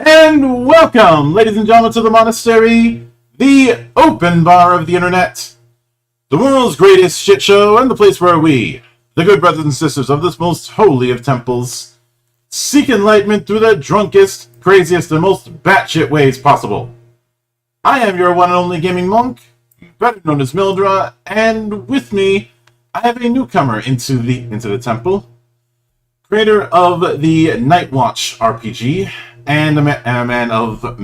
And welcome, ladies and gentlemen, to the monastery, the open bar of the internet, the world's greatest shit show, and the place where we, the good brothers and sisters of this most holy of temples, seek enlightenment through the drunkest, craziest, and most batshit ways possible. I am your one and only gaming monk, better known as Mildra, and with me, I have a newcomer into the temple, creator of the NIGHTWATCH RPG, and a man of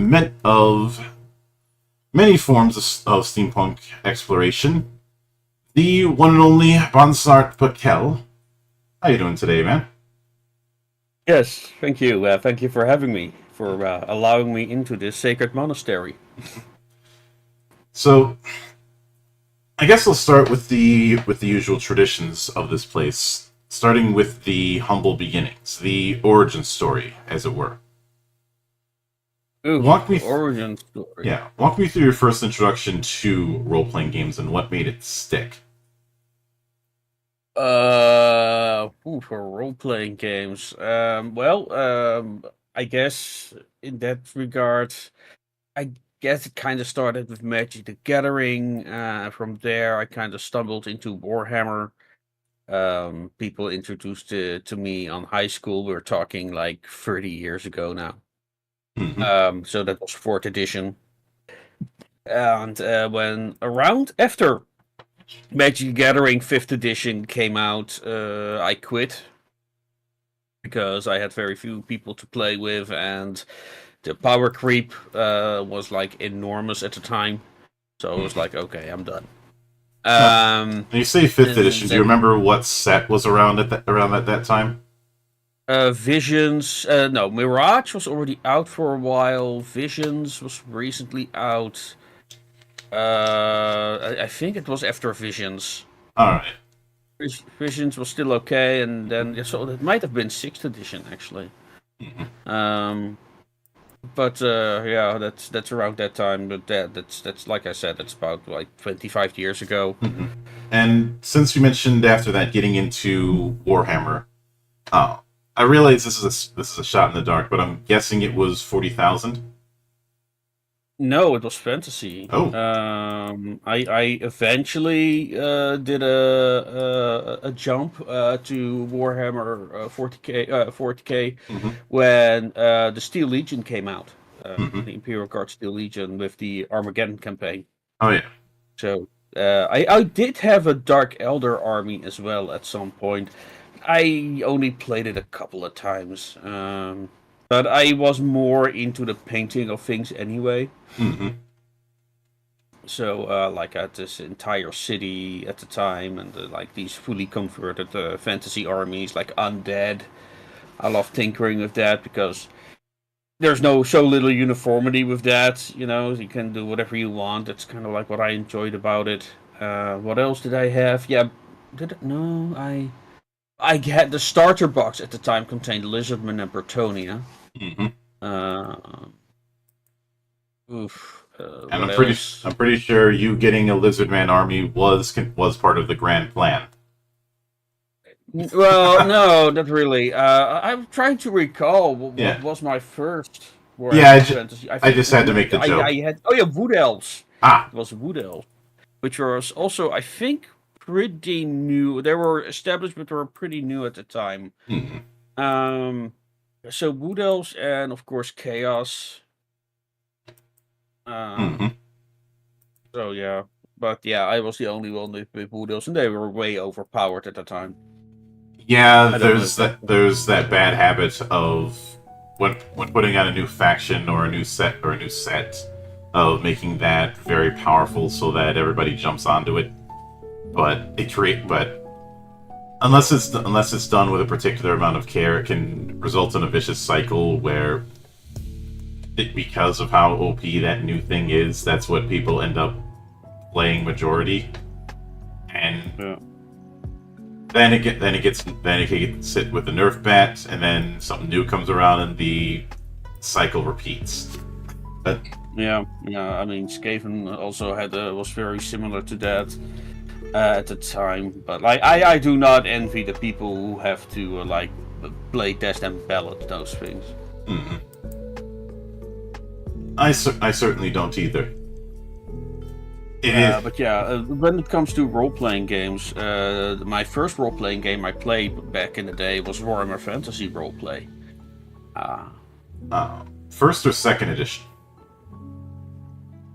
many forms of steampunk exploration, the one and only Bonsart Bokel. How you doing today, man? Yes, thank you. Thank you for having me, for allowing me into this sacred monastery. So, I guess I'll start with the usual traditions of this place, starting with the humble beginnings, the origin story, as it were. Ooh, origin story. Yeah, walk me through your first introduction to role-playing games and what made it stick. For role-playing games. I guess in that regard, I guess it kind of started with Magic the Gathering. From there, I kind of stumbled into Warhammer. People introduced it to me on high school. We're talking like 30 years ago now. Mm-hmm. So that was 4th edition. And when around after Magic the Gathering 5th edition came out, I quit because I had very few people to play with, and the power creep was like enormous at the time. So I was like, okay, I'm done. When you say 5th edition, do you remember what set was around at that time? Visions. No, Mirage was already out for a while. Visions was recently out. I think it was after Visions. Alright. Visions was still okay, and then so it might have been 6th edition actually. Mm-hmm. That's around that time. But that's like I said, that's about like 25 years ago. Mm-hmm. And since you mentioned after that getting into Warhammer, I realize this is a shot in the dark, but I'm guessing it was 40,000. No, it was fantasy. Oh. I eventually did a jump to Warhammer 40k Mm-hmm. when the Steel Legion came out, Mm-hmm. the Imperial Guard Steel Legion with the Armageddon campaign. Oh yeah. So I did have a Dark Elder army as well at some point. I only played it a couple of times, but I was more into the painting of things anyway. Mm-hmm. So, like I had this entire city at the time, and like these fully converted fantasy armies, like undead. I love tinkering with that because there's so little uniformity with that. You know, you can do whatever you want. That's kind of like what I enjoyed about it. What else did I have? Yeah, no, I had the starter box at the time contained Lizardman and Bretonnia. Mm-hmm. And I'm pretty sure you getting a Lizardman army was part of the grand plan. Well, no, not really. I'm trying to recall what was my first fantasy. I just had to make the joke. I had Wood Elves. Ah, It was Wood Elves, which was also, I think, pretty new. They were established, but they were pretty new at the time. So Wood Elves and of course Chaos. So yeah, but yeah, I was the only one with Wood Elves, and they were way overpowered at the time. Yeah, there's that bad habit of when putting out a new faction or a new set of making that very powerful so that everybody jumps onto it. But unless it's done with a particular amount of care, it can result in a vicious cycle where because of how OP that new thing is, that's what people end up playing majority, and then it can sit with the nerf bat, and then something new comes around, and the cycle repeats. But yeah. I mean, Skaven also was very similar to that at the time. But like, I do not envy the people who have to play test and ballot those things. I certainly don't either. But yeah, when it comes to role-playing games, my first role-playing game I played back in the day was Warhammer Fantasy Roleplay. First or second edition?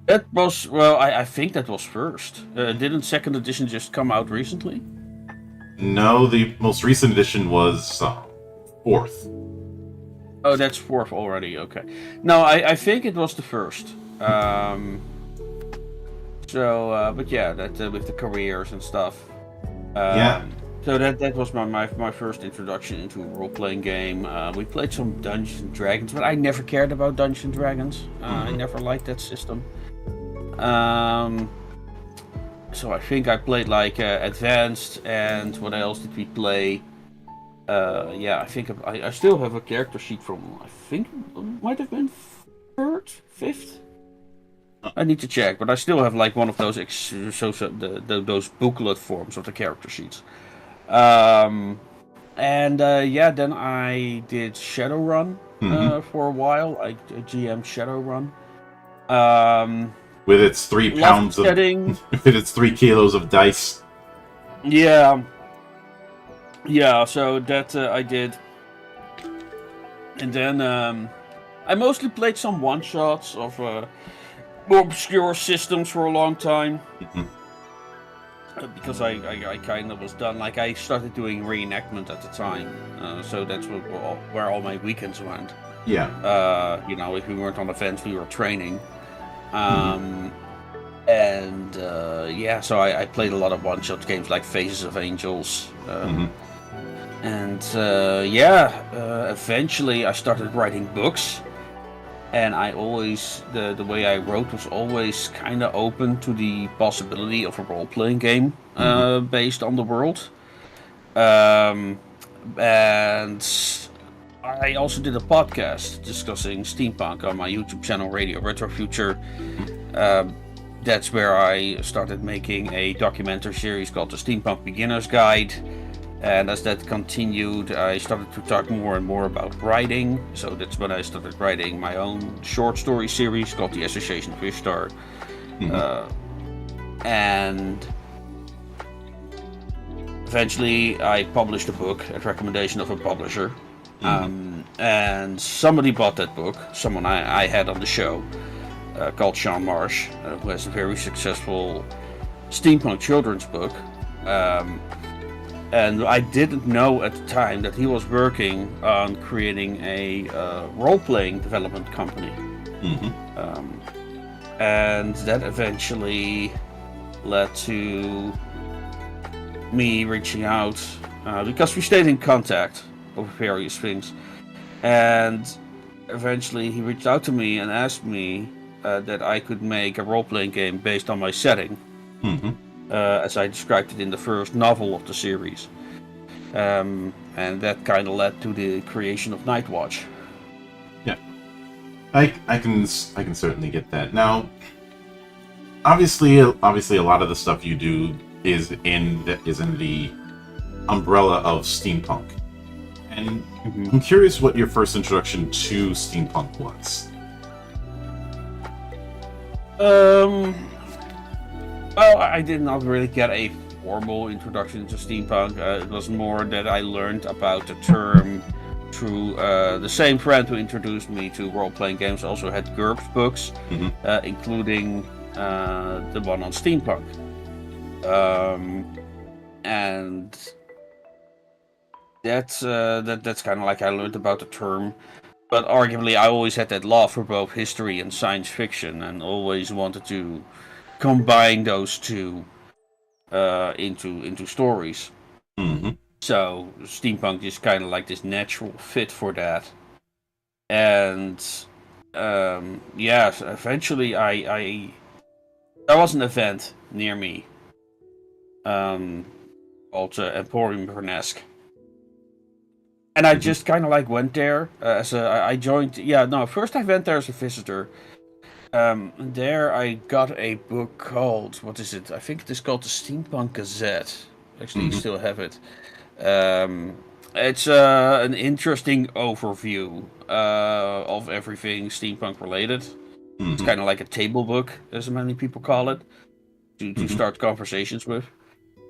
That was, well, I think that was first. Didn't second edition just come out recently? No, the most recent edition was fourth. Oh, that's fourth already, okay. No, I think it was the first. But yeah, that with the careers and stuff. Yeah. So that was my first introduction into a role-playing game. We played some Dungeons and Dragons, but I never cared about Dungeons and Dragons. I never liked that system. So I think I played Advanced, and what else did we play? I think I still have a character sheet from, I think it might have been fifth. I need to check, but I still have one of those those booklet forms of the character sheets. Then I did Shadowrun for a while, like GM Shadowrun. With its 3 pounds of with its 3 kilos of dice. Yeah, so that I did. And then I mostly played some one-shots of more obscure systems for a long time. Because I kind of was done. I started doing reenactment at the time. So that's where all my weekends went. Yeah. If we weren't on events, we were training. So I played a lot of one-shot games like Faces of Angels. Eventually I started writing books, and I always, the way I wrote was always kind of open to the possibility of a role-playing game based on the world. And I also did a podcast discussing steampunk on my YouTube channel, Radio Retro Future. That's where I started making a documentary series called The Steampunk Beginner's Guide. And as that continued, I started to talk more and more about writing. So that's when I started writing my own short story series called The Association of Ishtar. And eventually I published a book at recommendation of a publisher. And somebody bought that book, someone I had on the show, called Sean Marsh, who has a very successful steampunk children's book. And I didn't know at the time that he was working on creating a role-playing development company. And that eventually led to me reaching out, because we stayed in contact over various things. And eventually he reached out to me and asked me that I could make a role-playing game based on my setting. As I described it in the first novel of the series. And that kind of led to the creation of NIGHTWATCH. Yeah. I can certainly get that. Now, obviously a lot of the stuff you do is in the umbrella of steampunk. And I'm curious what your first introduction to steampunk was. Well, I did not really get a formal introduction to steampunk. It was more that I learned about the term through the same friend who introduced me to role-playing games. Also had GURPS books, including the one on steampunk. And that's kind of like I learned about the term. But arguably, I always had that love for both history and science fiction, and always wanted to combine those two into stories. Mm-hmm. So steampunk is kind of like this natural fit for that. And eventually there was an event near me called Emporium Burnesque. And I just kind of like went there I joined. First I went there as a visitor. There I got a book called, what is it? I think it is called the Steampunk Gazette. Actually, you still have it. It's an interesting overview of everything steampunk related. It's kind of like a table book, as many people call it, to start conversations with.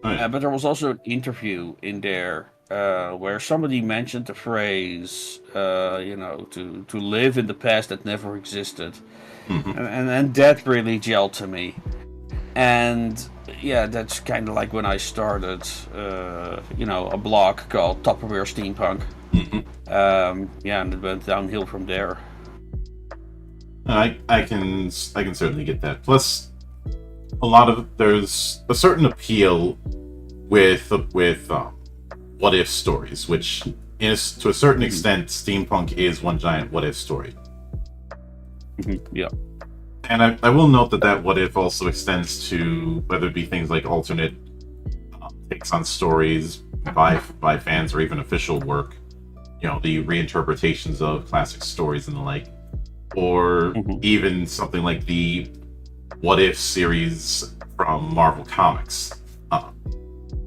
But there was also an interview in there where somebody mentioned the phrase, to live in the past that never existed. And that really gelled to me. And yeah, that's kind of like when I started, a blog called Tupperware Steampunk. And it went downhill from there. I can certainly get that. Plus, there's a certain appeal with what if stories, which is to a certain extent, steampunk is one giant what if story. Yeah. And I will note that what if also extends to whether it be things like alternate takes on stories by fans or even official work, the reinterpretations of classic stories and the like, or even something like the What If series from Marvel Comics.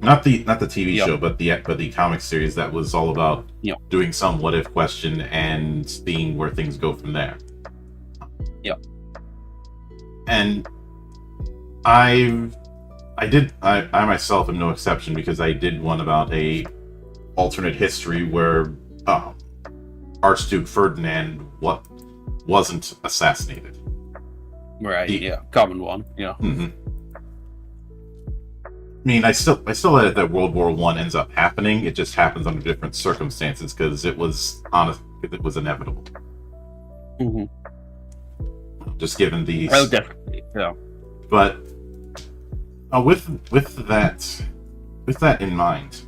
Not the TV show, but the comic series that was all about doing some what if question and seeing where things go from there. Yeah. And I myself am no exception, because I did one about a alternate history where Archduke Ferdinand wasn't assassinated. Right. Common one. Yeah. I mean, I still edit that World War I ends up happening. It just happens under different circumstances because it was inevitable. Just given these. Oh, definitely. Yeah. But with that in mind,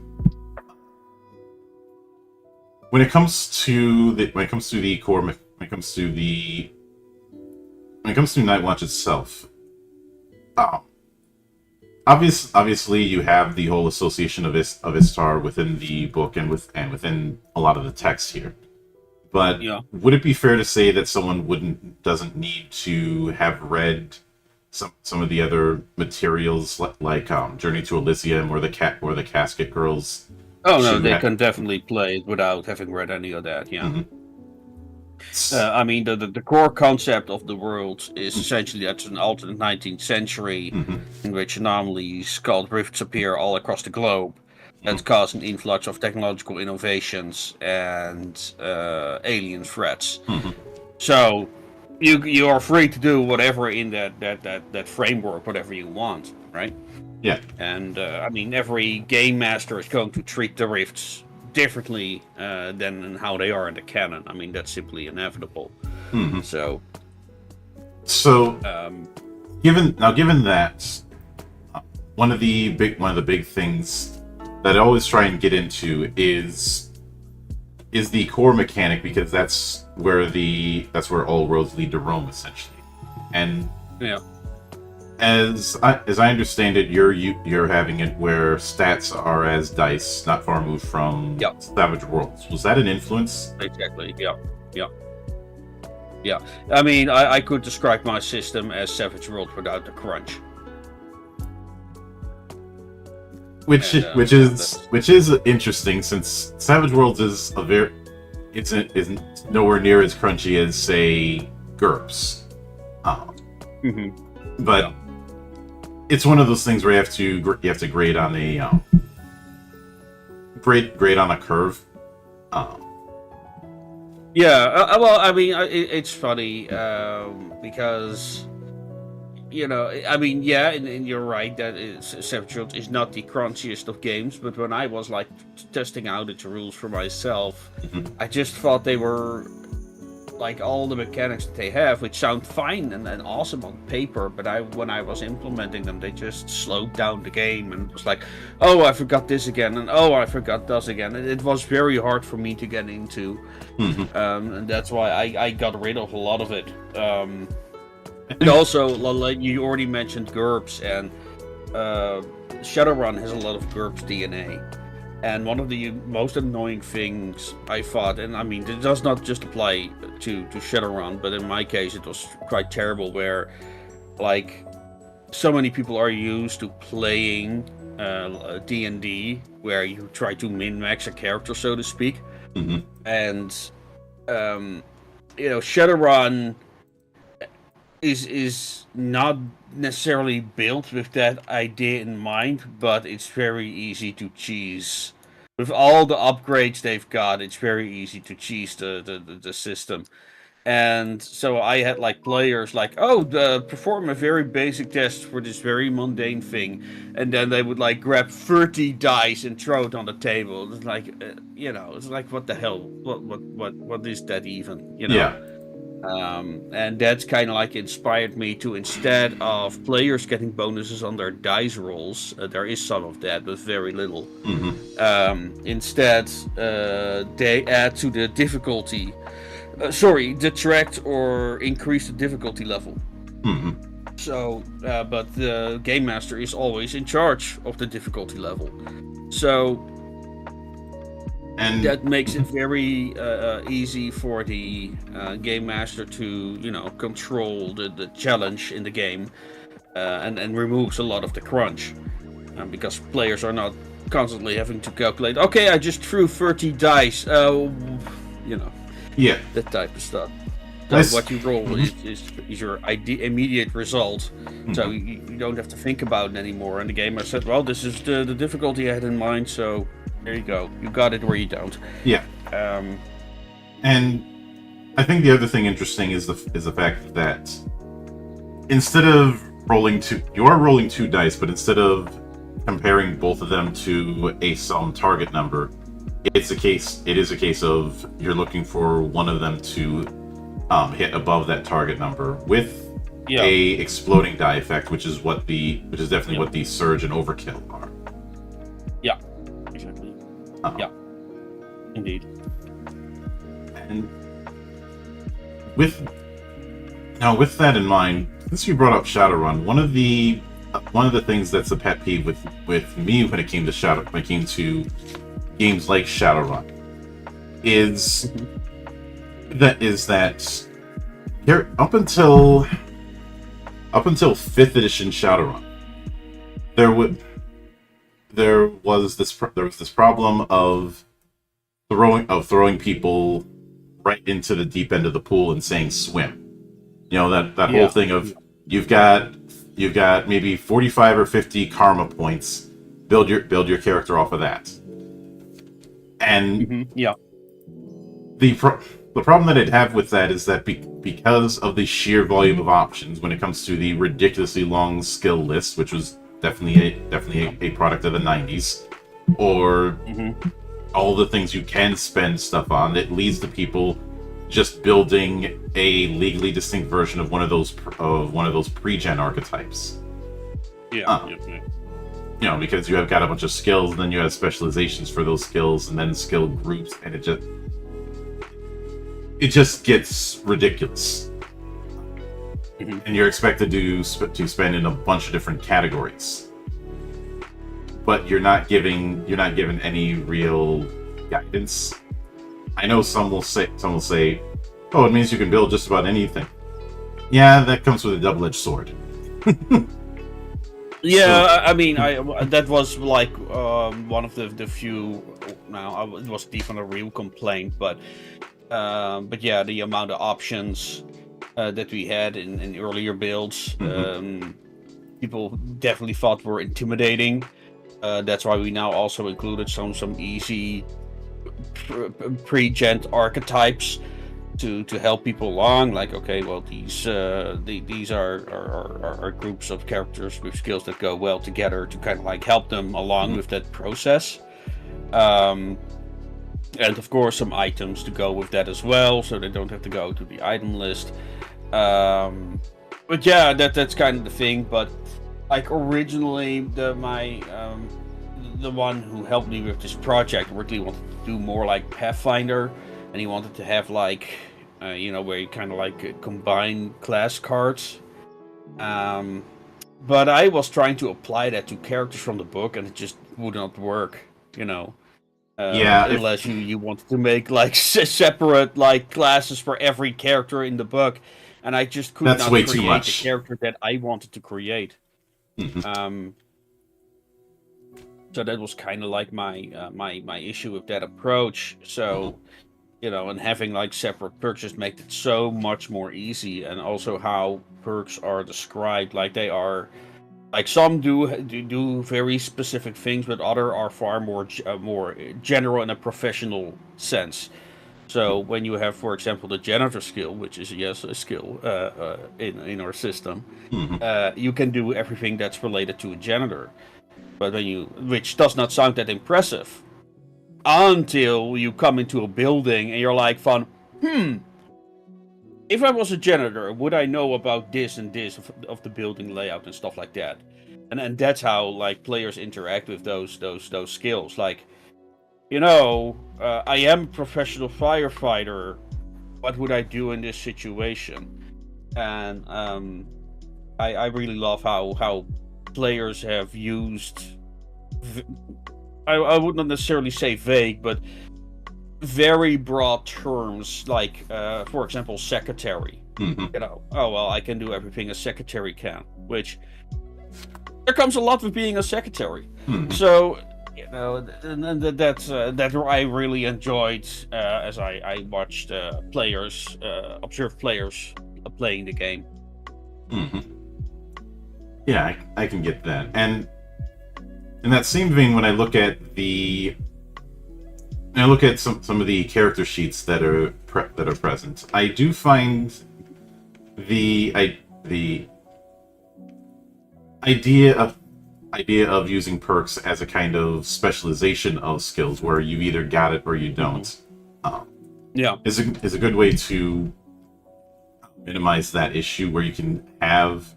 when it comes to NIGHTWATCH itself, obviously you have the whole association of Istar within the book and within a lot of the text here. But would it be fair to say that someone doesn't need to have read some of the other materials like Journey to Elysium or the Casket Girls? Oh no, they can definitely play it without having read any of that. Yeah. I mean, the core concept of the world is essentially that's an alternate 19th century in which anomalies called rifts appear all across the globe that cause an influx of technological innovations and alien threats. So you are free to do whatever in that framework, whatever you want, right? Yeah. And I mean, every game master is going to treat the rifts differently than how they are in the canon. I mean, that's simply inevitable. So given that, one of the big things that I always try and get into is the core mechanic, because that's where all roads lead to Rome, essentially. And as I understand it, you're having it where stats are as dice, not far removed from Savage Worlds. Was that an influence? Exactly. Yeah. I mean, I could describe my system as Savage Worlds without the crunch. Which is interesting, since Savage Worlds is isn't nowhere near as crunchy as, say, GURPS. But it's one of those things where you have to grade on a grade on a curve. Yeah, well, I mean, it's funny because, you know, I mean, yeah, and you're right that Savage Worlds is not the crunchiest of games, but when I was like testing out its rules for myself, I just thought they were like all the mechanics that they have, which sound fine and awesome on paper, but when I was implementing them, they just slowed down the game and it was like, oh, I forgot this again, and oh, I forgot this again. And it was very hard for me to get into, and that's why I got rid of a lot of it. And also, like you already mentioned, GURPS, and Shadowrun has a lot of GURPS DNA. And one of the most annoying things I thought, and I mean, it does not just apply to Shadowrun, but in my case, it was quite terrible, where, like, so many people are used to playing D&D, where you try to min-max a character, so to speak. And, you know, Shadowrun is not necessarily built with that idea in mind, but it's very easy to cheese. With all the upgrades they've got, it's very easy to cheese the system. And so I had like players like, oh, perform a very basic test for this very mundane thing, and then they would like grab 30 dice and throw it on the table. It's like, you know, it's like, what the hell? What is that even? You know? Yeah. And that's kind of like inspired me to, instead of players getting bonuses on their dice rolls, there is some of that, but very little. Instead, they add to the difficulty. Detract or increase the difficulty level. So, but the game master is always in charge of the difficulty level. So, and that makes it very easy for the game master to, you know, control the challenge in the game, and removes a lot of the crunch, because players are not constantly having to calculate. Okay, I just threw 30 dice. You know. Yeah. That type of stuff. So what you roll is your immediate result. So you don't have to think about it anymore. And the gamer said, well, this is the difficulty I had in mind, so there you go. You got it where you don't. Yeah. And I think the other thing interesting is the fact that instead of you are rolling 2 dice, but instead of comparing both of them to some target number, it is a case of you're looking for one of them to hit above that target number with a exploding die effect, which is definitely what the surge and overkill are. Yeah, exactly. Yeah, indeed. And with that in mind, since you brought up Shadowrun, one of the things that's a pet peeve with me when it came to games like Shadowrun is that here up until 5th edition Shadowrun, there was this problem of throwing people right into the deep end of the pool and saying swim. You know, that whole thing of you've got maybe 45 or 50 karma points, build your character off of that. And the problem that I'd have with that is that because of the sheer volume of options when it comes to the ridiculously long skill list, which was definitely a product of the 90s, or all the things you can spend stuff on, it leads to people just building a legally distinct version of one of those pre-gen archetypes. You know, because you have got a bunch of skills, and then you have specializations for those skills, and then skill groups, and it just gets ridiculous. And you're expected to spend in a bunch of different categories, but you're not given any real guidance. I know some will say, "Oh, it means you can build just about anything." Yeah, that comes with a double-edged sword. Yeah, I mean, that was like one of the few. Now, it wasn't even a real complaint, but yeah, the amount of options that we had in earlier builds, people definitely thought were intimidating. That's why we now also included some easy pre-gent archetypes to help people along. Like, okay, well, these are groups of characters with skills that go well together to kind of like help them along with that process. And of course, some items to go with that as well, so they don't have to go to the item list. But yeah, that's kind of the thing. But like originally, the one who helped me with this project really wanted to do more like Pathfinder, and he wanted to have like where you kind of like combine class cards. But I was trying to apply that to characters from the book, and it just would not work. Unless you wanted to make like separate like classes for every character in the book, and I just could not create the character that I wanted to create. So that was kind of like my issue with that approach. So, and having like separate perks just makes it so much more easy, and also how perks are described, like they are. Like some do very specific things, but other are far more general in a professional sense. So when you have, for example, the janitor skill, which is a skill in our system, you can do everything that's related to a janitor. But which does not sound that impressive, until you come into a building and you're like, if I was a janitor, would I know about this and this of the building layout and stuff like that? And that's how like players interact with those skills. Like, I am a professional firefighter. What would I do in this situation? And I really love how players have used. I would not necessarily say vague, but very broad terms, like for example, secretary. I can do everything a secretary can, which there comes a lot with being a secretary. So that I really enjoyed as I watched observed players playing the game. Yeah, I can get that. And in that same vein, when I look at some of the character sheets that are present, I do find the idea of using perks as a kind of specialization of skills, where you either got it or you don't. Is a good way to minimize that issue, where you can have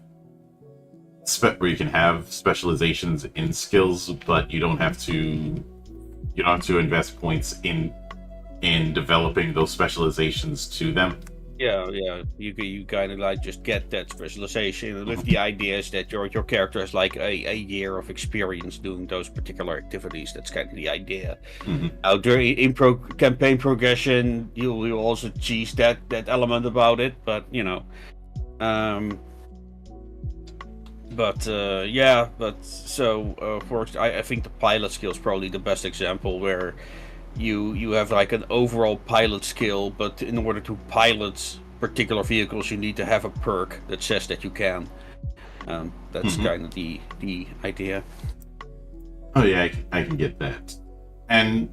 specializations in skills, but you don't have to invest points in developing those specializations to them. You kind of like just get that specialization with the idea is that your character has like a year of experience doing those particular activities. That's kind of the idea. During campaign progression, you'll also tease that element about it, but I think the pilot skill is probably the best example, where you have like an overall pilot skill, but in order to pilot particular vehicles, you need to have a perk that says that you can. That's kind of the idea. Oh yeah, I can get that. And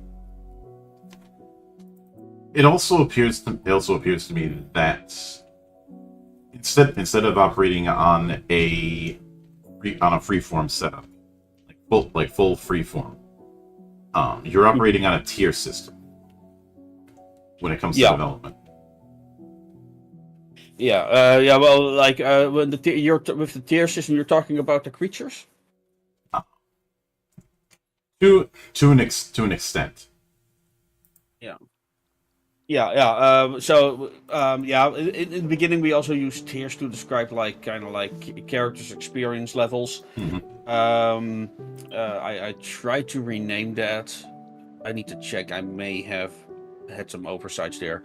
it also appears to me that instead of operating on a freeform setup, like full freeform, you're operating on a tier system when it comes to development. Well, like when with the tier system, you're talking about the creatures. To an extent. In the beginning, we also used tiers to describe like kind of like characters' experience levels. I tried to rename that. I need to check. I may have had some oversights there,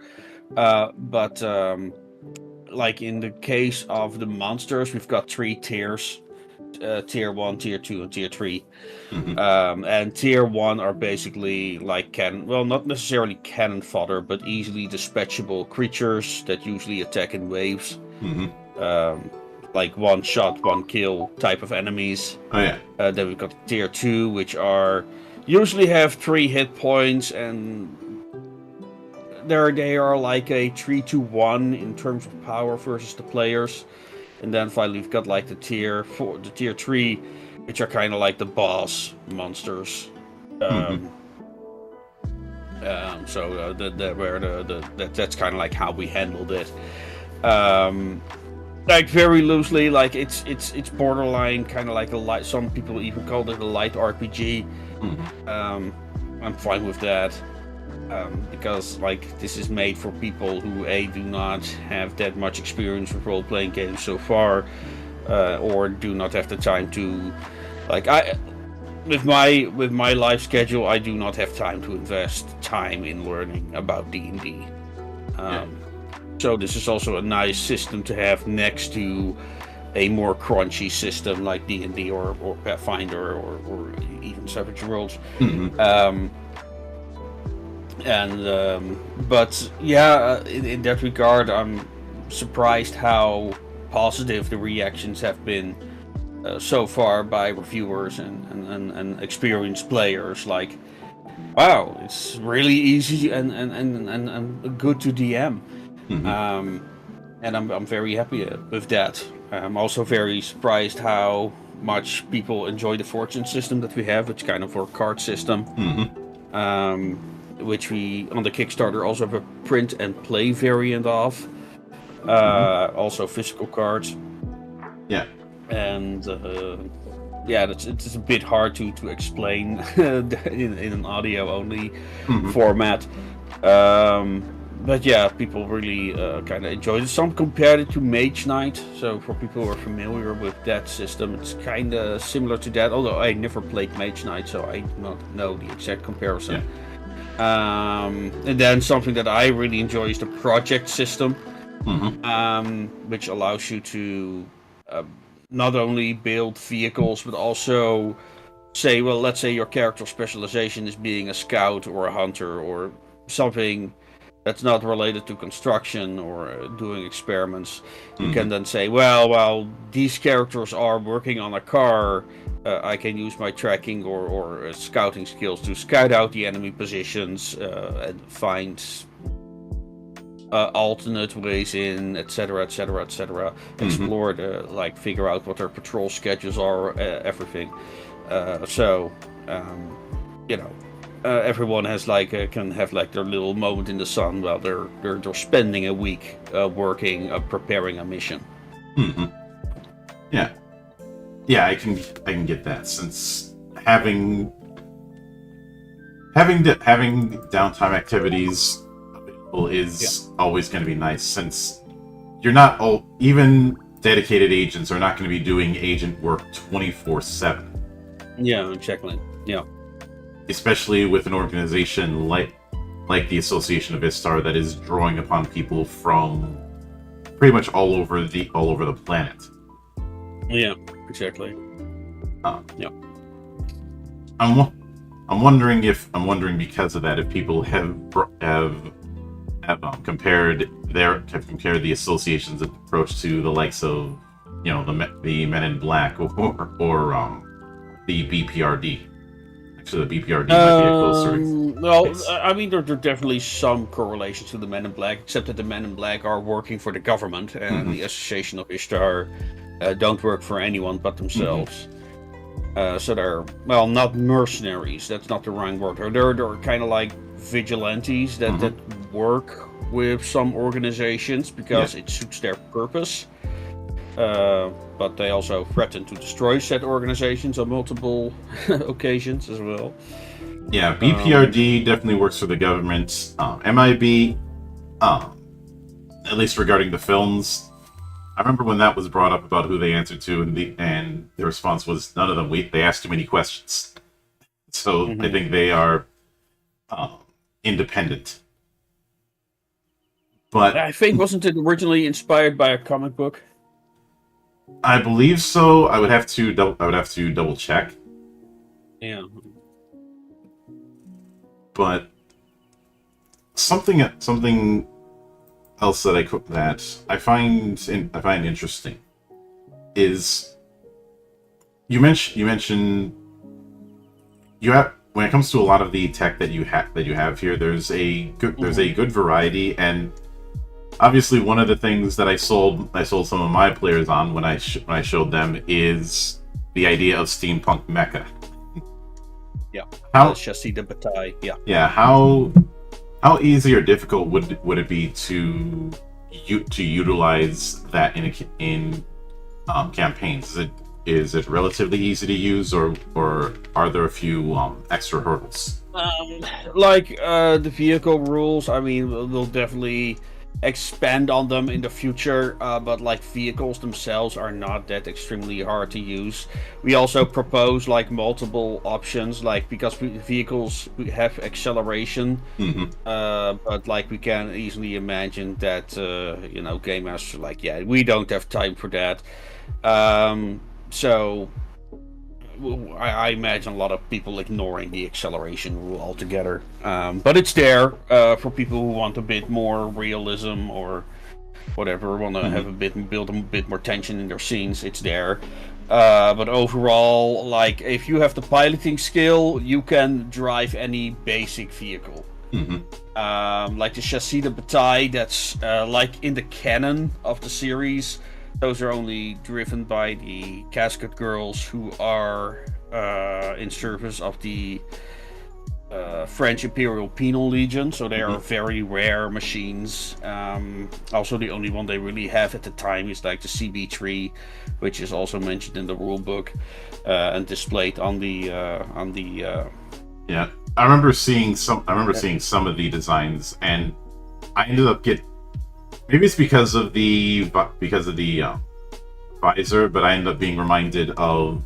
but like in the case of the monsters, we've got 3 tiers. Tier 1, Tier 2, and Tier 3. And Tier 1 are basically like not necessarily cannon fodder, but easily dispatchable creatures that usually attack in waves. like one shot, one kill type of enemies. Oh yeah. Then we've got tier 2, which are usually have 3 hit points, and they are like a 3-to-1 in terms of power versus the players. And then finally we've got like the tier 4, the tier 3, which are kind of like the boss monsters. So that's kind of like how we handled it. Like very loosely, like it's borderline kind of like a light. Some people even call it a light RPG. I'm fine with that. Because like this is made for people who do not have that much experience with role-playing games so far, or do not have the time to, like with my life schedule, I do not have time to invest time in learning about D&D. So this is also a nice system to have next to a more crunchy system like D&D or Pathfinder or even Savage Worlds. But yeah, in that regard, I'm surprised how positive the reactions have been so far by reviewers and experienced players. Like, wow, it's really easy and good to DM. And I'm very happy with that. I'm also very surprised how much people enjoy the fortune system that we have. It's kind of our card system. Which we on the Kickstarter also have a print and play variant of. Also physical cards. Yeah. And it's a bit hard to explain in an audio only format. But yeah, people really kind of enjoyed it. Some compared it to Mage Knight. So for people who are familiar with that system, it's kind of similar to that. Although I never played Mage Knight, so I do not know the exact comparison. And then something that I really enjoy is the project system, which allows you to not only build vehicles, but also say, well, let's say your character specialization is being a scout or a hunter or something that's not related to construction or doing experiments. You can then say, well, these characters are working on a car. I can use my tracking or scouting skills to scout out the enemy positions and find alternate ways in, etc., etc., etc. Explore figure out what their patrol schedules are, everything. Everyone has can have their little moment in the sun while they're spending a week working, preparing a mission. Yeah, I can get that, since having downtime activities available is always going to be nice, since you're not even dedicated agents are not going to be doing agent work 24/7. Yeah, exactly. Yeah. Especially with an organization like the Association of Istar that is drawing upon people from pretty much all over the planet. Yeah, exactly. Yeah. I'm wondering because of that if people have compared the association's approach to the likes of the Men in Black or the BPRD. So the BPRD might be a closer. Well, I mean, there are definitely some correlations to the Men in Black, except that the Men in Black are working for the government, and the Association of Ishtar don't work for anyone but themselves. So they're, well, not mercenaries. That's not the right word. They're kind of like vigilantes that work with some organizations because it suits their purpose. But they also threaten to destroy said organizations on multiple occasions as well. Yeah, BPRD definitely works for the government. MIB, at least regarding the films, I remember when that was brought up about who they answered to, and the response was none of them. They asked too many questions. So I think they are independent. But I think, wasn't it originally inspired by a comic book? I believe so. I would have to double check. Yeah. But something else that I find interesting is you mentioned you have, when it comes to a lot of the tech that you have here, there's a good variety, and obviously one of the things that I sold some of my players on when I showed them is the idea of steampunk mecha. Yeah. How chassis de bataille. Yeah. Yeah, how easy or difficult would it be to utilize that in campaigns? Is it relatively easy to use, or are there a few extra hurdles? The vehicle rules, I mean, we'll definitely expand on them in the future, but like vehicles themselves are not that extremely hard to use. We also propose like multiple options, like because vehicles have acceleration, but like we can easily imagine that game masters are like, yeah, we don't have time for that. So I imagine a lot of people ignoring the acceleration rule altogether. But it's there for people who want a bit more realism or whatever, want to have build a bit more tension in their scenes. It's there. But overall, like if you have the piloting skill, you can drive any basic vehicle. Like the chassis de bataille, that's like in the canon of the series. Those are only driven by the casket girls who are in service of the French Imperial Penal Legion, so they are very rare machines. Also, the only one they really have at the time is like the CB3, which is also mentioned in the rulebook and displayed on the. Yeah, I remember seeing some of the designs, and I ended up maybe it's because of the visor, but I ended up being reminded of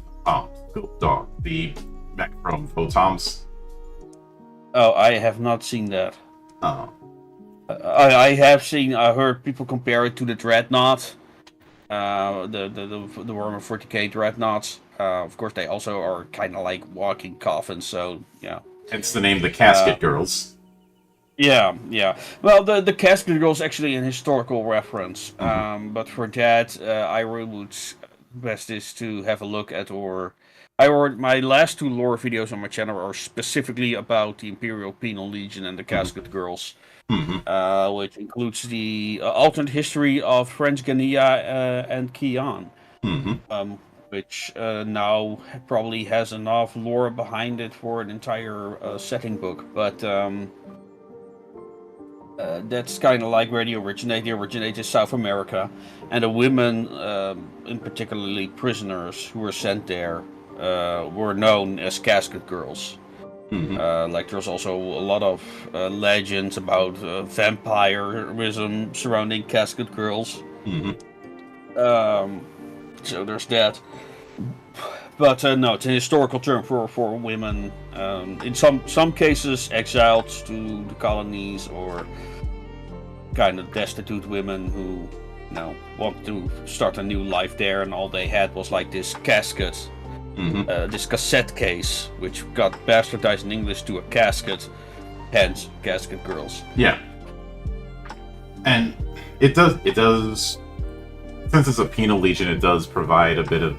Goat Dog, the mech from Photoms. Oh, I have not seen that. Oh. I heard people compare it to the Dreadnought, the Warhammer 40k Dreadnoughts. Of course, they also are kind of like walking coffins, so yeah. Hence the name, the Casket Girls. Yeah. Well, the Casket Girl is actually an historical reference, but for that, I would best is to have a look at my last two lore videos on my channel are specifically about the Imperial Penal Legion and the Casket Girls, which includes the alternate history of French Guinea and Kian, which now probably has enough lore behind it for an entire setting book, but that's kind of like where they originate. They originate in South America, and the women, in particularly prisoners who were sent there, were known as Casket Girls. Like there's also a lot of legends about vampirism surrounding Casket Girls. So there's that. But no, it's a historical term for women. In some cases, exiled to the colonies, or kind of destitute women who, want to start a new life there, and all they had was like this casket, this cassette case, which got bastardized in English to a casket, hence Casket Girls. Yeah, and it does. Since it's a penal legion, it does provide a bit of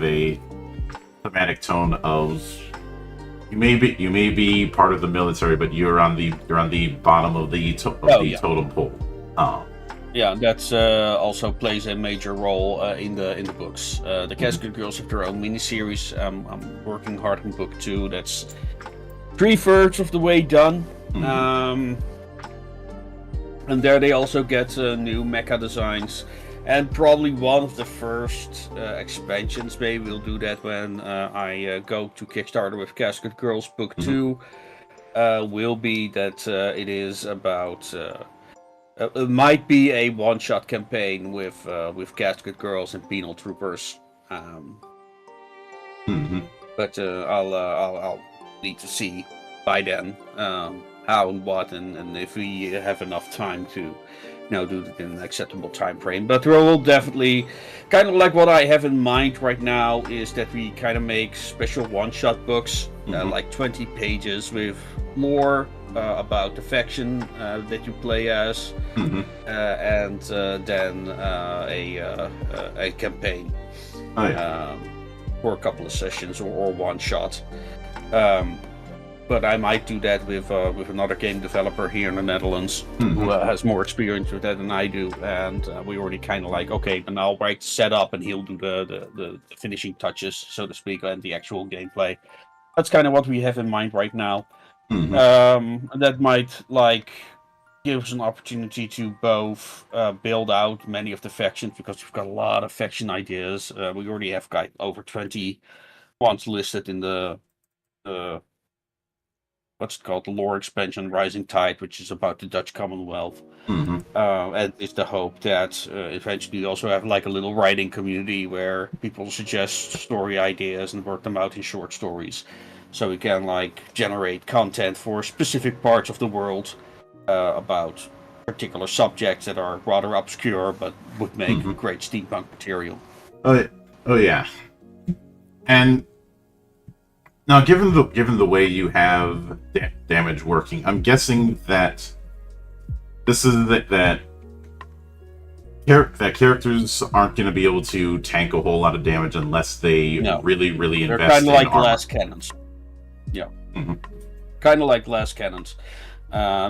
a thematic tone of you may be part of the military, but you're on the bottom of the totem pole. Yeah, that's also plays a major role in the books. The Casket Girls have their own miniseries. I'm working hard on book 2. That's 3/3 of the way done. And there they also get new mecha designs. And probably one of the first expansions, maybe we'll do that when I go to Kickstarter with Casket Girls Book 2, will be that it is about... it might be a one-shot campaign with Casket Girls and Penal Troopers. But I'll need to see by then how and what, and if we have enough time to... do it in an acceptable time frame. But we will definitely, kind of like what I have in mind right now, is that we kind of make special one-shot books, like 20 pages with lore about the faction that you play as, and then a campaign. Oh, yeah. For a couple of sessions or one shot. But I might do that with another game developer here in the Netherlands who has more experience with that than I do, and we already kind of like, okay, and I'll write setup and he'll do the finishing touches, so to speak, and the actual gameplay. That's kind of what we have in mind right now. That might like give us an opportunity to both build out many of the factions, because we've got a lot of faction ideas. We already have got over 20 ones listed in the what's it called, the lore expansion Rising Tide, which is about the Dutch Commonwealth. And it's the hope that eventually we also have like a little writing community where people suggest story ideas and work them out in short stories, so we can like generate content for specific parts of the world about particular subjects that are rather obscure but would make great steampunk material. Oh yeah. And now, given the way you have damage working, I'm guessing that this is that characters aren't going to be able to tank a whole lot of damage unless they really invest. They're kind of like armor. glass cannons. Yeah, kind of like glass cannons.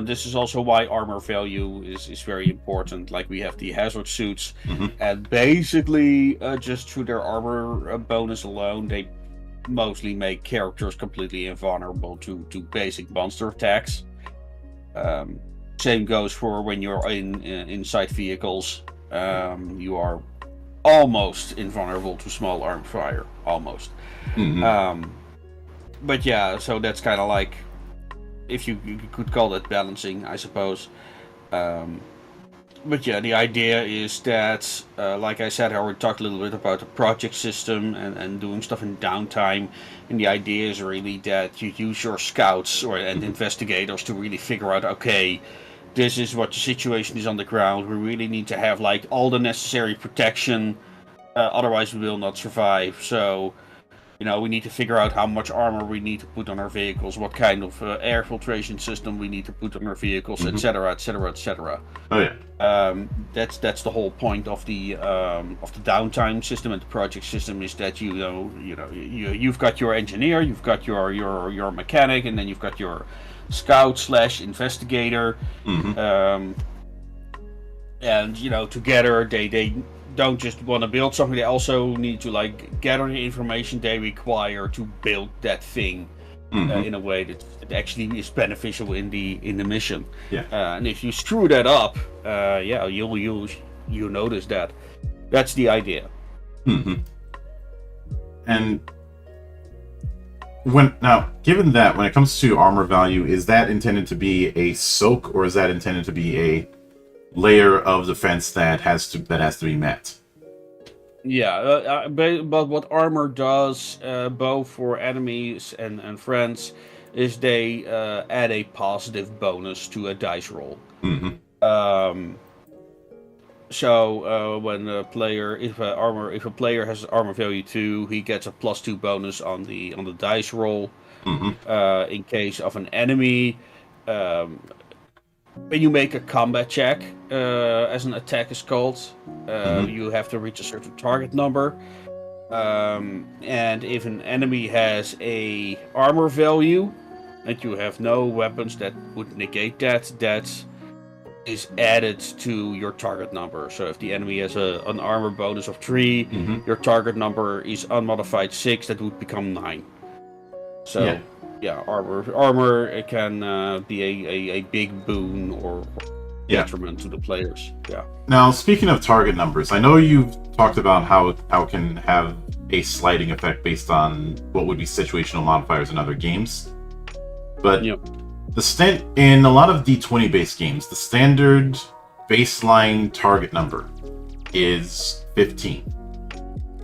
This is also why armor value is very important. Like, we have the hazard suits, and basically just through their armor bonus alone, they mostly make characters completely invulnerable to basic monster attacks. Same goes for when you're inside vehicles. You are almost invulnerable to small arm fire, almost. But yeah, so that's kind of like, if you could call that balancing, I suppose. But yeah, the idea is that, like I said, I already talked a little bit about the project system and doing stuff in downtime. And the idea is really that you use your scouts and investigators to really figure out, okay, this is what the situation is on the ground. We really need to have like all the necessary protection, otherwise we will not survive. So, you know, we need to figure out how much armor we need to put on our vehicles, what kind of air filtration system we need to put on our vehicles, etc., etc., etc. Oh yeah. That's the whole point of the downtime system and the project system, is that you've got your engineer, you've got your mechanic, and then you've got your scout/investigator, and together they don't just want to build something, they also need to like gather the information they require to build that thing in a way that actually is beneficial in the mission. And if you screw that up, you'll notice that. That's the idea. And given that, when it comes to armor value, is that intended to be a soak, or is that intended to be a layer of defense that has to be met? Yeah, but what armor does, both for enemies and friends, is they add a positive bonus to a dice roll. So when a player, if a player has armor value 2, he gets a +2 bonus on the dice roll. In case of an enemy, when you make a combat check, as an attack is called, you have to reach a certain target number. And if an enemy has a armor value and you have no weapons that would negate that is added to your target number. So if the enemy has an armor bonus of 3, your target number is unmodified 6, that would become 9. So yeah, armor it can be a big boon or detriment to the players. Yeah. Now, speaking of target numbers, I know you've talked about how it can have a sliding effect based on what would be situational modifiers in other games. But in a lot of D20 based games, the standard baseline target number is 15.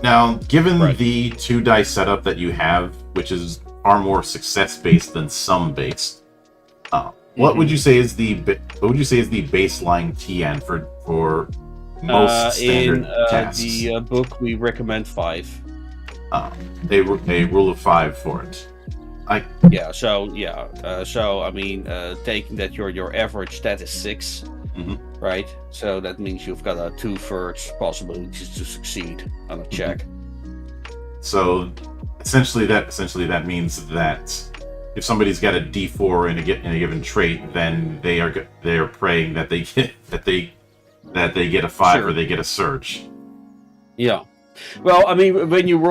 Now, given the 2 dice setup that you have, which is far more success based than sum based, what would you say is the baseline TN for most standard tasks? In the book, we recommend 5. A rule of 5 for it. So I mean, taking that your average stat is 6, right? So that means you've got a 2/3 possibility to succeed on a check. So essentially that means that if somebody's got a D4 in a given trait, then they are praying that they get a 5 Sure. or they get a surge. Yeah. Well, I mean, when you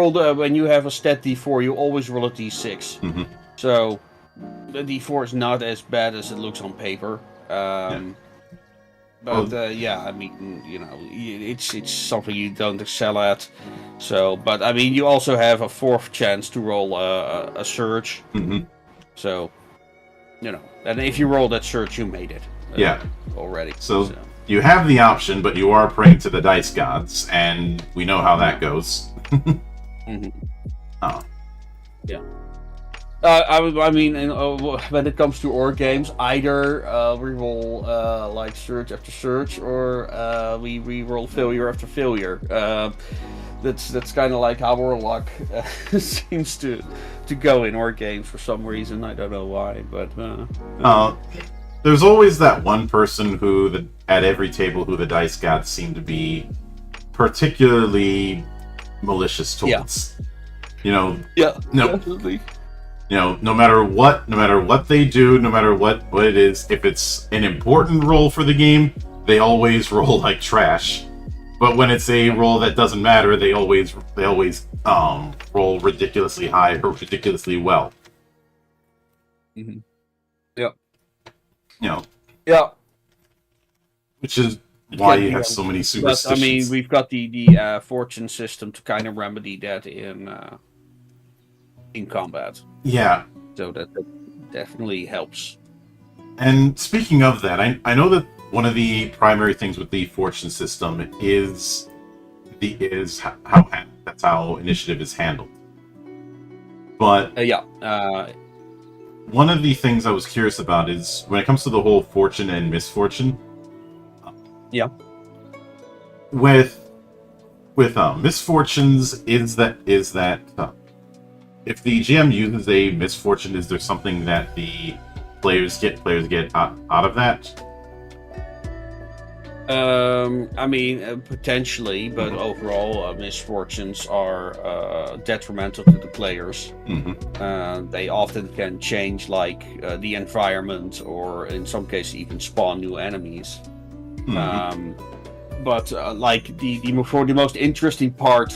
have a stat D4, you always roll a D6. Mm-hmm. So the D4 is not as bad as it looks on paper. But yeah, I mean, it's something you don't excel at. So, but I mean, you also have a 4th chance to roll a surge. Mm-hmm. So, and if you roll that surge, you made it. Already. So you have the option, but you are praying to the dice gods, and we know how that goes. Mm-hmm. Oh. Yeah. I mean, when it comes to org games, either we roll like surge after surge, or we roll failure after failure. That's kind of like how our luck seems to go in org games for some reason. I don't know why, but there's always that one person at every table who the dice gods seem to be particularly malicious towards. Yeah. Definitely. No matter what they do, no matter what it is, if it's an important roll for the game, they always roll like trash. But when it's a roll that doesn't matter, they always roll ridiculously high or ridiculously well. Mm-hmm. Yep. Yeah. Which is why you have so many superstitions. I mean, we've got the fortune system to kind of remedy that in combat. Yeah. So that definitely helps. And speaking of that, I know that one of the primary things with the fortune system is how initiative is handled. But one of the things I was curious about is when it comes to the whole fortune and misfortune. Yeah. With misfortunes, is that if the GM uses a misfortune, is there something that the players get out of that? I mean, potentially, but overall, misfortunes are detrimental to the players. Mm-hmm. They often can change, like, the environment, or in some cases even spawn new enemies. Mm-hmm. But like for the most interesting part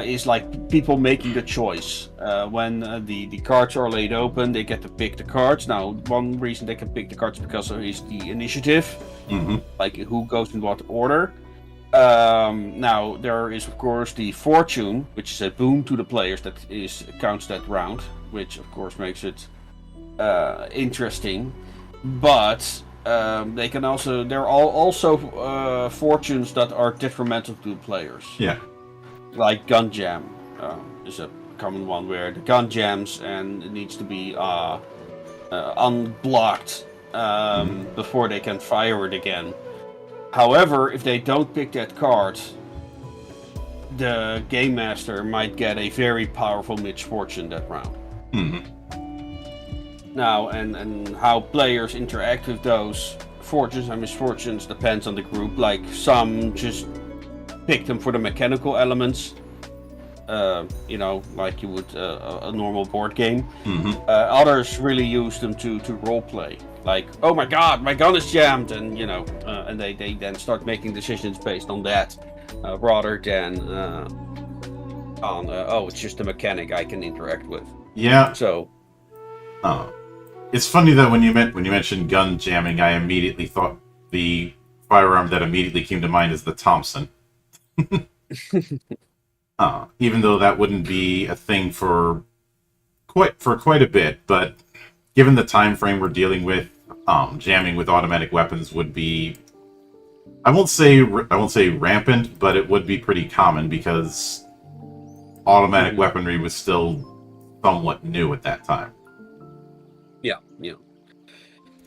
is like people making the choice. When the cards are laid open, they get to pick the cards. Now, one reason they can pick the cards because is the initiative, mm-hmm. like who goes in what order. Now there is of course the fortune, which is a boon to the players that counts that round, which of course makes it interesting. But they can also there are also fortunes that are detrimental to the players. Yeah. Like gun jam is a common one where the gun jams and it needs to be unblocked before they can fire it again. However, if they don't pick that card, the game master might get a very powerful misfortune that round. Mm-hmm. Now, and how players interact with those fortunes and misfortunes depends on the group. Like some just pick them for the mechanical elements, like you would a normal board game. Mm-hmm. Others really use them to role play. Like, oh my god, my gun is jammed, and and they then start making decisions based on that, rather than on it's just a mechanic I can interact with. Yeah. So, it's funny that when you mentioned gun jamming, I immediately thought the firearm that immediately came to mind is the Thompson. Even though that wouldn't be a thing for quite a bit, but given the time frame we're dealing with, jamming with automatic weapons would be, I won't say rampant, but it would be pretty common because automatic weaponry was still somewhat new at that time. Yeah.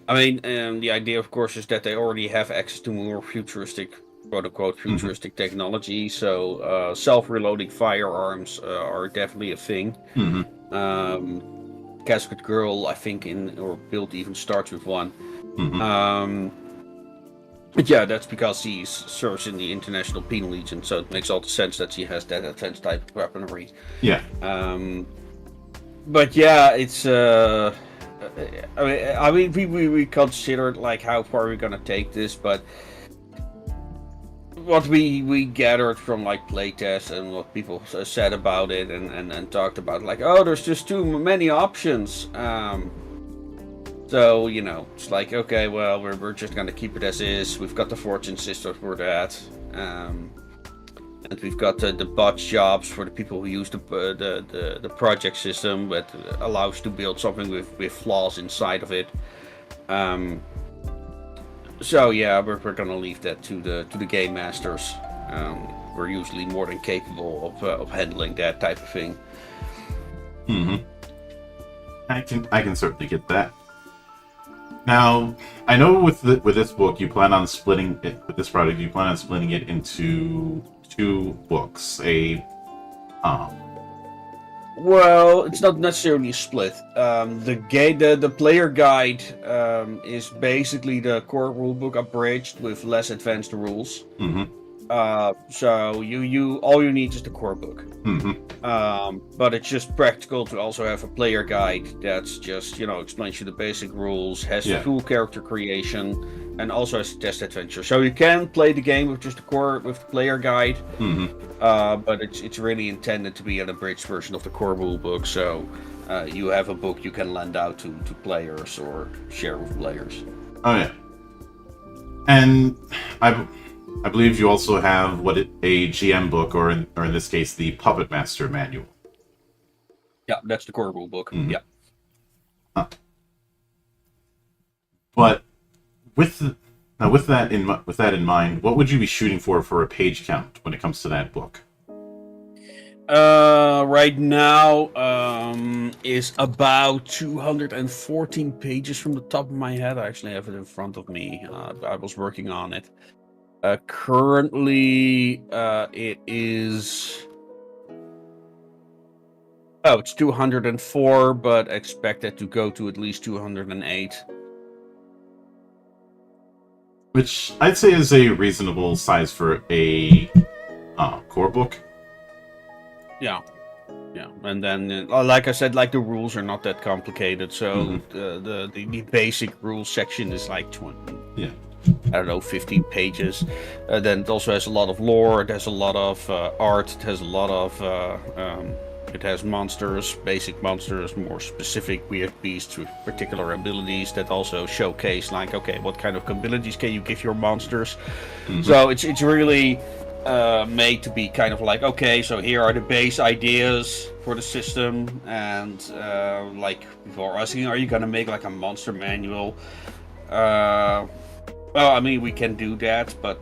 I mean, the idea, of course, is that they already have access to more futuristic, quote-unquote, futuristic technology, so self-reloading firearms are definitely a thing. Casket Girl, I think, build even starts with one. Yeah, that's because he serves in the International Penal Legion, so it makes all the sense that he has that advanced type of weaponry. Yeah. But yeah, it's we considered like how far we're gonna take this, but what we gathered from like playtests and what people said about it and talked about, like, oh, there's just too many options. So, it's like, okay, well, we're just gonna keep it as is. We've got the fortune system for that, and we've got the botch jobs for the people who use the project system that allows to build something with flaws inside of it. So yeah, we're gonna leave that to the game masters. We're usually more than capable of handling that type of thing. I can certainly get that. Now, I know with this book, you plan on splitting it with this project. You plan on splitting it into 2 books. Well, it's not necessarily a split. The player guide is basically the core rulebook abridged with less advanced rules. So you all you need is the core book. But it's just practical to also have a player guide that's just explains you the basic rules, has full character creation, and also has a test adventure. So you can play the game with just the player guide. But it's really intended to be an abridged version of the core rule book. So you have a book you can lend out to players or share with players. Oh yeah, and I believe you also have a GM book, or in this case, the Puppet Master Manual. Yeah, that's the core rule book. Yeah. But with that in mind, what would you be shooting for a page count when it comes to that book? Right now is about 214 pages from the top of my head. I actually have it in front of me. I was working on it. Currently, it is... Oh, it's 204, but expect it to go to at least 208. Which I'd say is a reasonable size for a core book. Yeah. And then, like I said, like the rules are not that complicated, so the basic rules section is like 20. Yeah. I don't know, 15 pages. Then it also has a lot of lore. It has a lot of art. It has a lot of... it has monsters, basic monsters, more specific weird beasts with particular abilities that also showcase, like, okay, what kind of abilities can you give your monsters? So it's really made to be kind of like, okay, so here are the base ideas for the system, and like people are asking, are you gonna make like a monster manual? Well, I mean, we can do that, but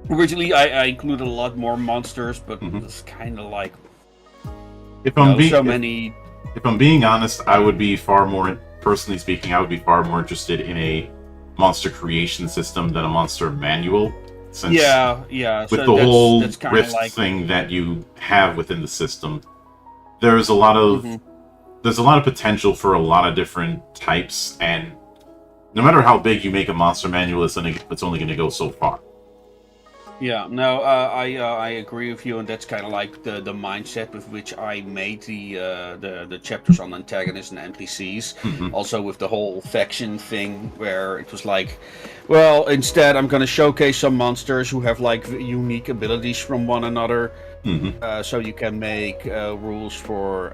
originally I included a lot more monsters, but it's kind of like if I'm being honest, I would be personally speaking, I would be far more interested in a monster creation system than a monster manual. Since with the whole rift thing that you have within the system, there's a lot of potential for a lot of different types, and no matter how big you make a monster manual, it's only going to go so far. Yeah, no, I agree with you, and that's kind of like the mindset with which I made the chapters on antagonists and NPCs. Also with the whole faction thing, where it was like, well, instead I'm going to showcase some monsters who have like unique abilities from one another. So you can make rules for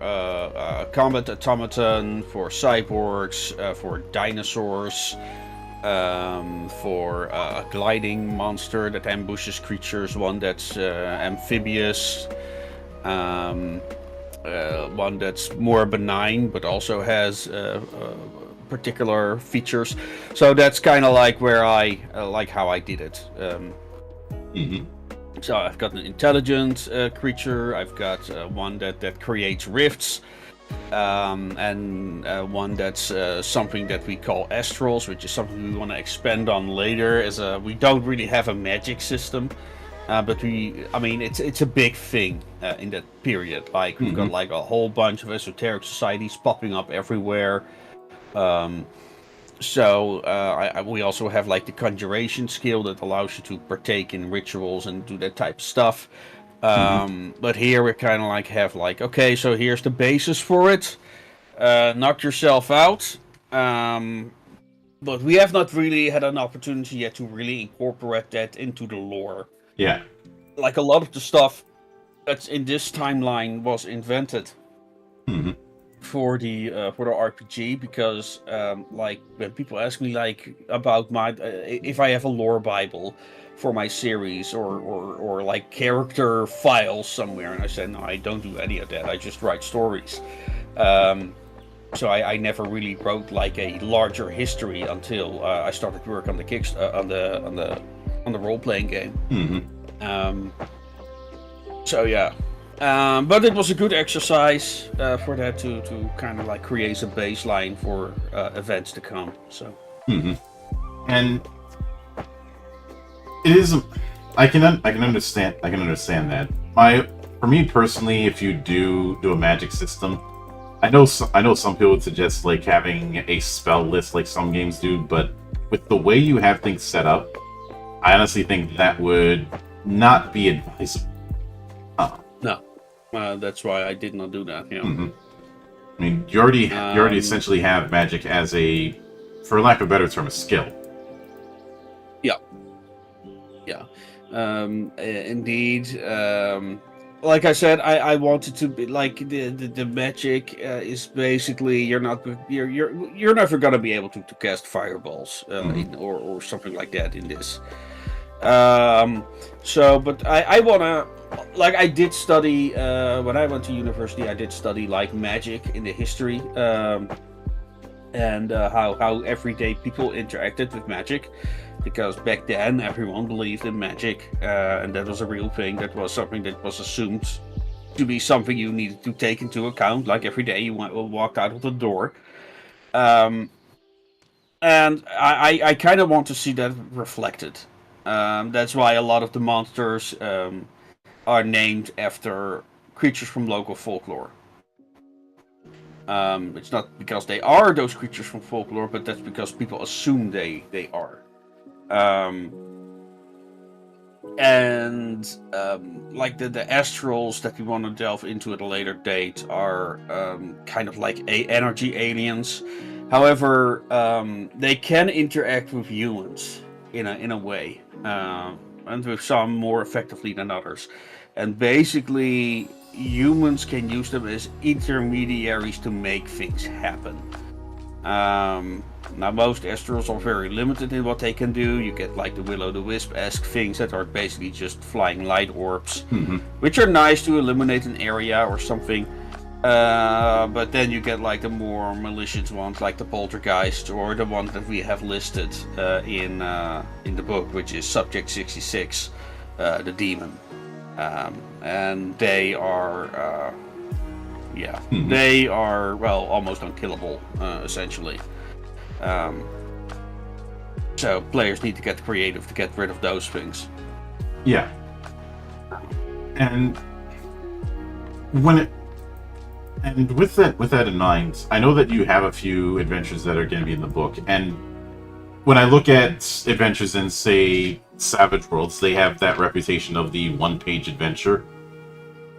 combat automaton, for cyborgs, for dinosaurs. For a gliding monster that ambushes creatures, one that's amphibious, one that's more benign but also has particular features. So that's kind of like where I like how I did it. So I've got an intelligent creature, I've got one that creates rifts, and one that's something that we call astrals, which is something we want to expand on later. We don't really have a magic system, but it's a big thing in that period. Like we've got like a whole bunch of esoteric societies popping up everywhere. So we also have like the conjuration skill that allows you to partake in rituals and do that type of stuff. Mm-hmm. But here we kind of like have like, okay, so here's the basis for it. Knock yourself out. Um, but we have not really had an opportunity yet to really incorporate that into the lore. Yeah. Like a lot of the stuff that's in this timeline was invented Mm-hmm. for the RPG, because like when people ask me like about my if I have a lore bible for my series, or like character files somewhere, and I said no, I don't do any of that. I just write stories. Um, so I never really wrote like a larger history until I started work on the on the role playing game. Mm-hmm. Um, so yeah, but it was a good exercise for that to kind of like create a baseline for events to come. So Mm-hmm. And it is. I can understand that. For me personally, if you do a magic system, I know some people would suggest like having a spell list like some games do, but with the way you have things set up, I honestly think that would not be advisable. no, that's why I did not do that. Mm-hmm. I mean, you already essentially have magic as a, for lack of a better term, a skill. Yeah, yeah, indeed. Like I said, I wanted to be like the magic is basically you're never gonna be able to cast fireballs or something like that in this. Um, so, but I wanna, like, I did study when I went to university. I did study like magic in the history, and how everyday people interacted with magic, because back then everyone believed in magic, and that was a real thing. That was something that was assumed to be something you needed to take into account. Like every day you walk out of the door. Um, and I kind of want to see that reflected. That's why a lot of the monsters are named after creatures from local folklore. It's not because they are those creatures from folklore, but that's because people assume they are. Um, and like the astrals that we want to delve into at a later date are kind of like energy aliens. However, they can interact with humans in a way, and with some more effectively than others. And basically, humans can use them as intermediaries to make things happen. Now, most astrals are very limited in what they can do. You get like the will-o'-the-wisp-esque things that are basically just flying light orbs, Mm-hmm. which are nice to illuminate an area or something. But then you get like the more malicious ones, like the poltergeist, or the one that we have listed in the book, which is Subject 66, the demon. And they are, they are, well, almost unkillable, essentially. So players need to get creative to get rid of those things. Yeah. And when it and with that in mind, I know that you have a few adventures that are going to be in the book, and when I look at adventures in, say, Savage Worlds, they have that reputation of the one-page adventure.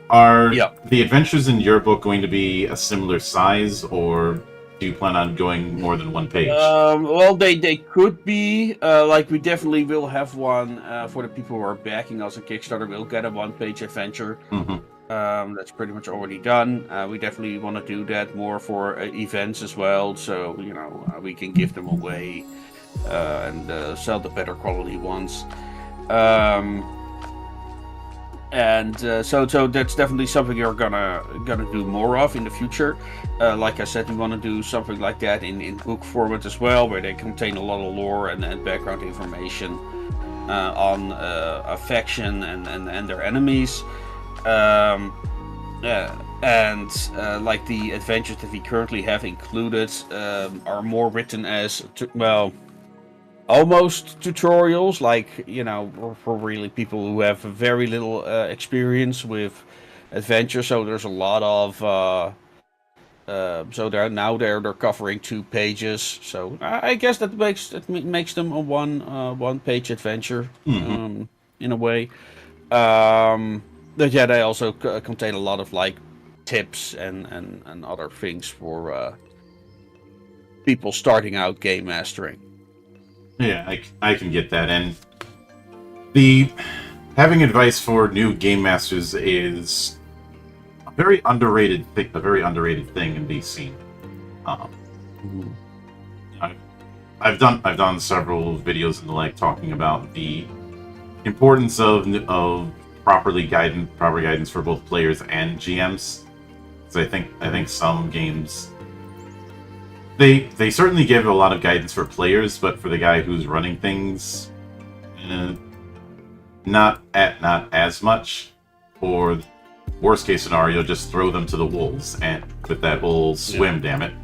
Are the adventures in your book going to be a similar size, or do you plan on going more than one page? Well, they could be. Like, we definitely will have one for the people who are backing us on Kickstarter. We'll get a one-page adventure. Mm-hmm. That's pretty much already done. We definitely want to do that more for events as well, so we can give them away and sell the better quality ones. So that's definitely something you're gonna do more of in the future. Like I said, we want to do something like that in book format as well, where they contain a lot of lore and background information on a faction and their enemies. Like the adventures that we currently have included are more written as almost tutorials, like for really people who have very little experience with adventure. So there's a lot of So they're covering 2 pages. So I guess that makes them a one page adventure, in a way. But yeah, they also contain a lot of like tips and other things for people starting out game mastering. Yeah, I can get that. And the having advice for new game masters is a very underrated thing in the scene. Mhm. I've done several videos and the like talking about the importance of proper guidance for both players and GMs. So I think some games they certainly give a lot of guidance for players, but for the guy who's running things, not as much. Or worst case scenario, just throw them to the wolves and with that whole swim, damn it.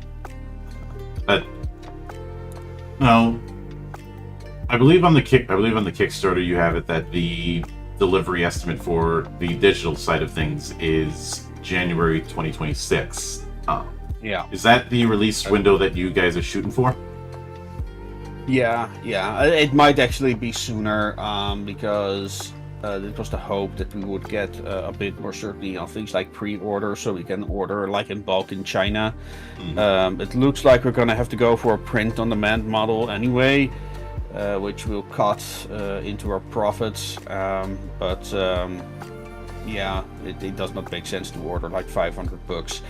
But no, I believe on the Kickstarter you have it that the delivery estimate for the digital side of things is January 2026. Yeah. Is that the release window that you guys are shooting for? Yeah. It might actually be sooner, because it was the hope that we would get a bit more certainty on things like pre-order, so we can order like in bulk in China. It looks like we're gonna have to go for a print-on-demand model anyway, which will cut into our profits. Yeah, it does not make sense to order like 500 books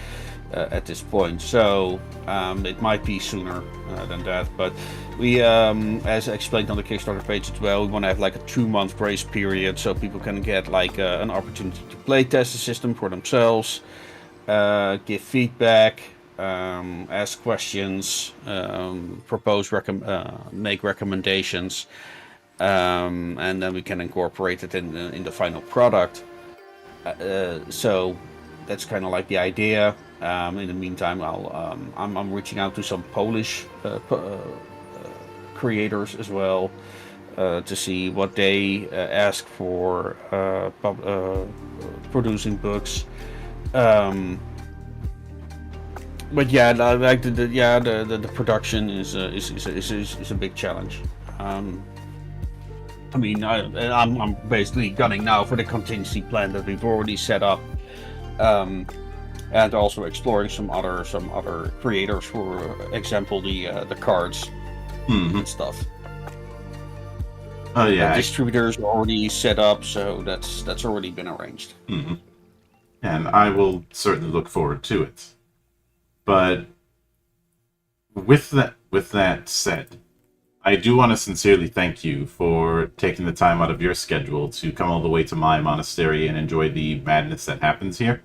at this point. So it might be sooner than that. But we, as explained on the Kickstarter page as well, we want to have like a 2-month grace period so people can get like an opportunity to play test the system for themselves, give feedback, ask questions, make recommendations, and then we can incorporate it in the final product. So that's kind of like the idea. In the meantime, I'm reaching out to some Polish creators as well, to see what they ask for producing books. But yeah, like the production is a big challenge. I mean, I'm basically gunning now for the contingency plan that we've already set up, and also exploring some other creators, for example, the cards and stuff. Oh yeah, distributors are already set up, so that's already been arranged. And I will certainly look forward to it. But with that said, I do want to sincerely thank you for taking the time out of your schedule to come all the way to my monastery and enjoy the madness that happens here.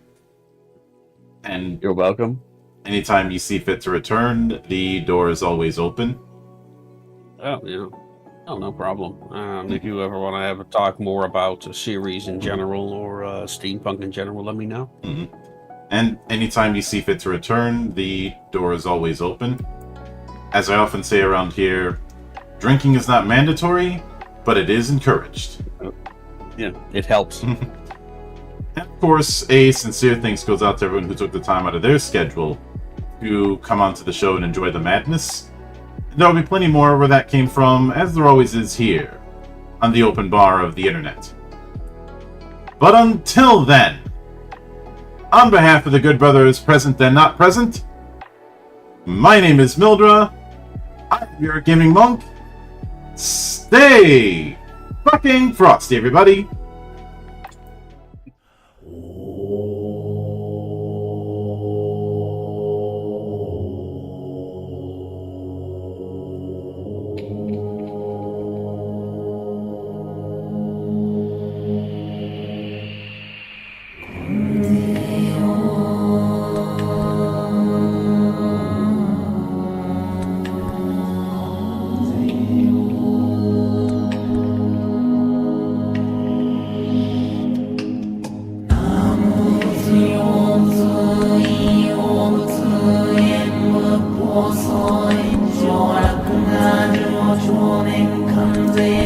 And You're welcome. Anytime you see fit to return, the door is always open. Oh, yeah. Oh, no problem. If you ever want to have a talk more about a series in general or steampunk in general, let me know. And anytime you see fit to return, the door is always open. As I often say around here, drinking is not mandatory, but it is encouraged. Yeah, it helps. And of course, a sincere thanks goes out to everyone who took the time out of their schedule to come onto the show and enjoy the madness. There will be plenty more where that came from, as there always is here, on the open bar of the internet. But until then, on behalf of the good brothers present and not present, my name is Mildra, I'm your gaming monk. Stay fucking frosty, everybody! Bonsart, 上洛なるを少年完全